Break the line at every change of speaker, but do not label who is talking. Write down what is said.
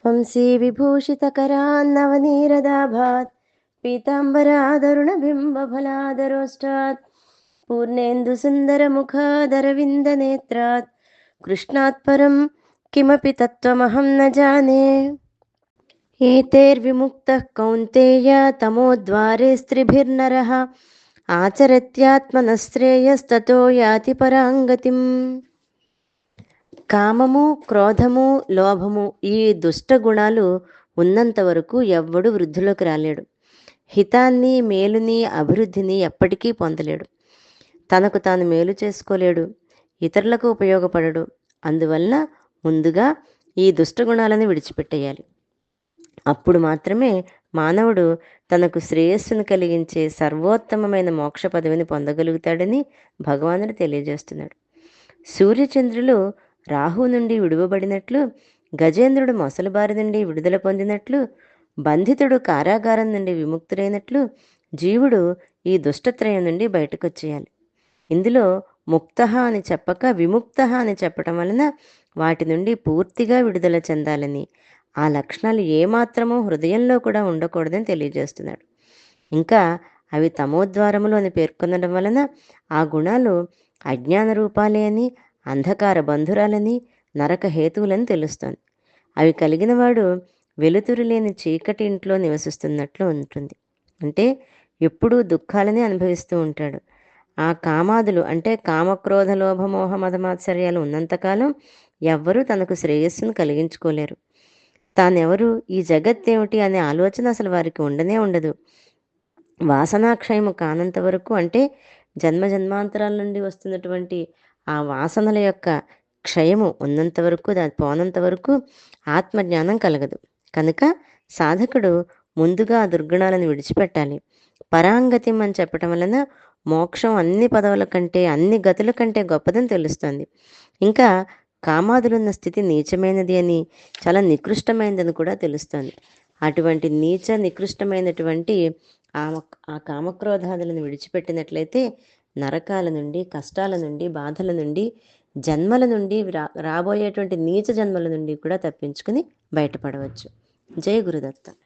వంశీ విభూషితకరాన్నవనీరదాభాత్ పీతాంబరాదరుణబింబఫలాదరోష్టాత్ పూర్ణేन्दुसुन्दरमुखादरविन्दनेत्रात् कृष्णात् परं किमपि तत्त्वमहं न जाने। एतैर्विमुक्तः कौन्तेय तमोद्वारे स्त्रिभिर्नरः ఆచరత్యాత్మనశ్రేయస్తతో యాతి పరాంగతిం. కామము, క్రోధము, లోభము ఈ దుష్ట గుణాలు ఉన్నంత వరకు ఎవ్వడు వృద్ధిలోకి రాలేడు. హితాన్ని, మేలుని, అభివృద్ధిని ఎప్పటికీ పొందలేడు. తనకు తాను మేలు చేసుకోలేడు, ఇతరులకు ఉపయోగపడడు. అందువలన ముందుగా ఈ దుష్టగుణాలను విడిచిపెట్టేయాలి. అప్పుడు మాత్రమే మానవుడు తనకు శ్రేయస్సును కలిగించే సర్వోత్తమమైన మోక్ష పదవిని పొందగలుగుతాడని భగవానుడు తెలియజేస్తున్నాడు. సూర్యచంద్రులు రాహు నుండి విడువబడినట్లు, గజేంద్రుడు మొసలి బారి నుండి విడుదల పొందినట్లు, బంధితుడు కారాగారం నుండి విముక్తుడైనట్లు జీవుడు ఈ దుష్టత్రయం నుండి బయటకొచ్చేయాలి. ఇందులో ముక్త అని చెప్పక విముక్త అని చెప్పటం వలన వాటి నుండి పూర్తిగా విడుదల చెందాలని, ఆ లక్షణాలు ఏమాత్రమూ హృదయంలో కూడా ఉండకూడదని తెలియజేస్తున్నాడు. ఇంకా అవి తమోద్వారములు అని పేర్కొనడం వలన ఆ గుణాలు అజ్ఞాన రూపాలే అని, అంధకార బంధురాలని, నరక హేతువులని తెలుస్తోంది. అవి కలిగిన వాడు వెలుతురు లేని చీకటి ఇంట్లో నివసిస్తున్నట్లు ఉంటుంది. అంటే ఎప్పుడూ దుఃఖాలని అనుభవిస్తూ ఉంటాడు. ఆ కామాదులు అంటే కామక్రోధ లోభమోహ మదమాత్సర్యాలు ఉన్నంతకాలం ఎవ్వరూ తనకు శ్రేయస్సును కలిగించుకోలేరు. తానెవరు, ఈ జగత్తేమిటి అనే ఆలోచన అసలు వారికి ఉండనే ఉండదు. వాసనాక్షయము కానంత వరకు, అంటే జన్మ జన్మాంతరాల నుండి వస్తున్నటువంటి ఆ వాసనల యొక్క క్షయము ఉన్నంత వరకు, దాని పోనంత వరకు ఆత్మజ్ఞానం కలగదు. కనుక సాధకుడు ముందుగా ఆ దుర్గుణాలను విడిచిపెట్టాలి. పరాంగత్యం అని చెప్పటం వలన మోక్షం అన్ని పదవుల కంటే, అన్ని గతుల కంటే గొప్పదని తెలుస్తుంది. ఇంకా కామాదులున్న స్థితి నీచమైనది అని, చాలా నికృష్టమైనదని కూడా తెలుస్తుంది. అటువంటి నీచ నికృష్టమైనటువంటి ఆ కామక్రోధాదులను విడిచిపెట్టినట్లయితే నరకాల నుండి, కష్టాల నుండి, బాధల నుండి, జన్మల నుండి, రాబోయేటువంటి నీచ జన్మల నుండి కూడా తప్పించుకుని బయటపడవచ్చు. జై గురుదత్త.